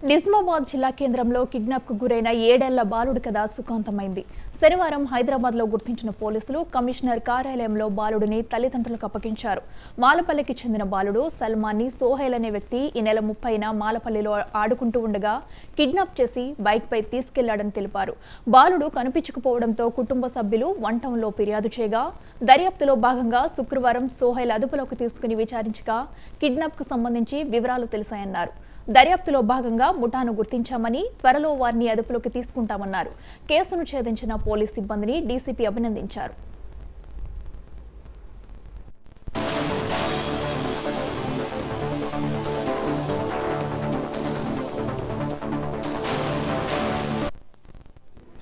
నిజామాబాద్ జిల్లా కేంద్రంలో కిడ్నాప్ కు గురైన 7 ఏళ్ల బాలుడి కథ సుఖాంతమైంది. శనివారం హైదరాబాద్ లో గుర్తించిన పోలీసులు కమిషనర్ కార్యాలయంలో బాలుడిని తల్లిదండ్రులకు అప్పగించారు. మాలపల్లికి చెందిన బాలుడు సల్మాన్ ని సోహైల్ అనే వ్యక్తి ఈ నెల 30న మాలపల్లిలో ఆడుకుంటూ ఉండగా కిడ్నాప్ చేసి బైక్ పై తీసుకెళ్లాడని తెలిపారు. బాలుడు కనిపించకపోవడంతో కుటుంబ సభ్యులు వన్ టౌన్ లో ఫిర్యాదు చేయగా దర్యాప్తులో భాగంగా శుక్రవారం సోహైల్ అదుపులోకి తీసుకుని విచారించగా కిడ్నాప్ కు సంబంధించి వివరాలు తెలిసాయన్నారు. దర్యాప్తులో భాగంగా ముఠాను గుర్తించామని త్వరలో వారిని అదుపులోకి తీసుకుంటామన్నారు. కేసును ఛేదించిన పోలీస్ సిబ్బందిని డీసీపీ అభినందించారు.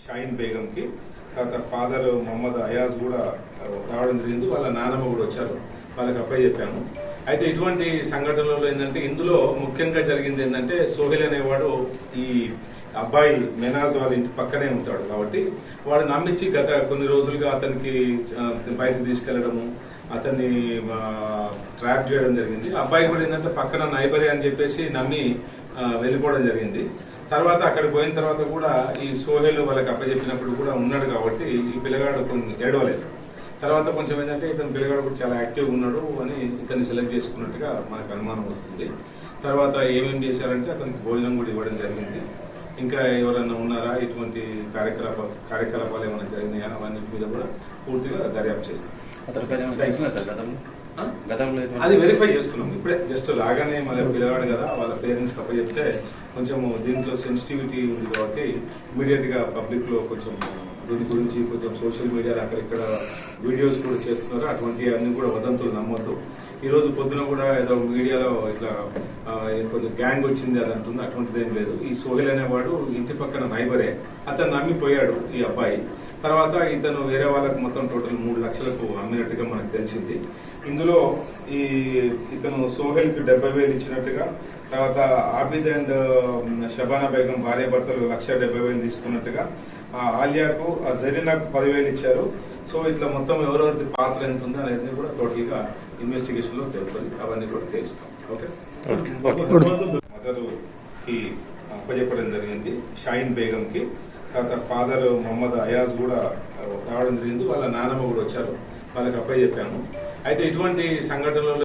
షాయిన్ బేగం కి తర్వాత ఫాదర్ మొహమ్మద్ అయాజ్ కూడా రావడం జరిగింది. వాళ్ళ నాన్నమ్మ కూడా వచ్చారు. వాళ్ళకి అబ్బాయి చెప్పాము. అయితే ఇటువంటి సంఘటనలో ఏంటంటే ఇందులో ముఖ్యంగా జరిగింది ఏంటంటే సోహెల్ అనేవాడు ఈ అబ్బాయి మెనాజ్ వాళ్ళ ఇంటి పక్కనే ఉంటాడు కాబట్టి వాడు నమ్మించి గత కొన్ని రోజులుగా అతనికి బయటకు తీసుకెళ్లడము, అతన్ని ట్రాప్ చేయడం జరిగింది. అబ్బాయి కూడా ఏంటంటే పక్కన నైబరే అని చెప్పేసి నమ్మి వెళ్ళిపోవడం జరిగింది. తర్వాత అక్కడికి పోయిన తర్వాత కూడా ఈ సోహెల్ వాళ్ళకి అప్పచెప్పినప్పుడు కూడా ఉన్నాడు కాబట్టి ఈ పిల్లగాడు ఏడవలేదు. తర్వాత కొంచెం ఏంటంటే ఇతను పిల్లగాడు కూడా చాలా యాక్టివ్గా ఉన్నాడు అని ఇతన్ని సెలెక్ట్ చేసుకున్నట్టుగా మనకు అనుమానం వస్తుంది. తర్వాత ఏమేమి చేశారంటే అతనికి భోజనం కూడా ఇవ్వడం జరిగింది. ఇంకా ఎవరైనా ఉన్నారా, ఇటువంటి కార్యకలాపాలు ఏమైనా జరిగినాయా, అవన్నీ మీద కూడా పూర్తిగా దర్యాప్తు చేస్తాం. అది వెరిఫై చేస్తున్నాం. ఇప్పుడే జస్ట్ రాగానే మన పిల్లవాడు కదా, వాళ్ళ పేరెంట్స్కి అప్పచెప్తే కొంచెం దీంట్లో సెన్సిటివిటీ ఉంది కాబట్టి ఇమీడియట్ గా పబ్లిక్ లో కొంచెం దీని గురించి కొంచెం సోషల్ మీడియాలో అక్కడిక్కడ వీడియోస్ కూడా చేస్తున్నారు. అటువంటి అన్ని కూడా వదంతులు నమ్మొద్దు. ఈ రోజు పొద్దున కూడా ఏదో మీడియాలో ఇట్లా కొంచెం గ్యాంగ్ వచ్చింది అది అంటుంది. అటువంటిది ఏం లేదు. ఈ సోహెల్ అనేవాడు ఇంటి పక్కన నైబరే. అతను నమ్మిపోయాడు ఈ అబ్బాయి. తర్వాత ఇతను వేరే వాళ్ళకు మొత్తం టోటల్ 3 లక్షలకు అమ్మినట్టుగా మనకు తెలిసింది. ఇందులో ఇతను సోహెల్ కి 70,000 ఇచ్చినట్టుగా, తర్వాత ఆబిద్ అండ్ షబానా బేగం భార్య భర్తలు 1,70,000 తీసుకున్నట్టుగా, ఆలియాకు జరీనాకు 10,000 ఇచ్చారు. సో ఇట్లా మొత్తం ఎవరెవరి పాత్ర ఎంత ఉందో అనేది కూడా టోటల్ గా ఇన్వెస్టిగేషన్ లో తెలుపుతుంది. అవన్నీ కూడా తెలుస్తాం. ఓకే, మదర్ కి అప్పచెప్పడం జరిగింది షాయిన్ బేగం కి. తర్వాత ఫాదర్ మొహమ్మద్ అయాజ్ కూడా రావడం జరిగింది. వాళ్ళ నాన్నమ్మ కూడా వచ్చారు. వాళ్ళకి అబ్బాయి చెప్పాము. అయితే ఇటువంటి సంఘటనలో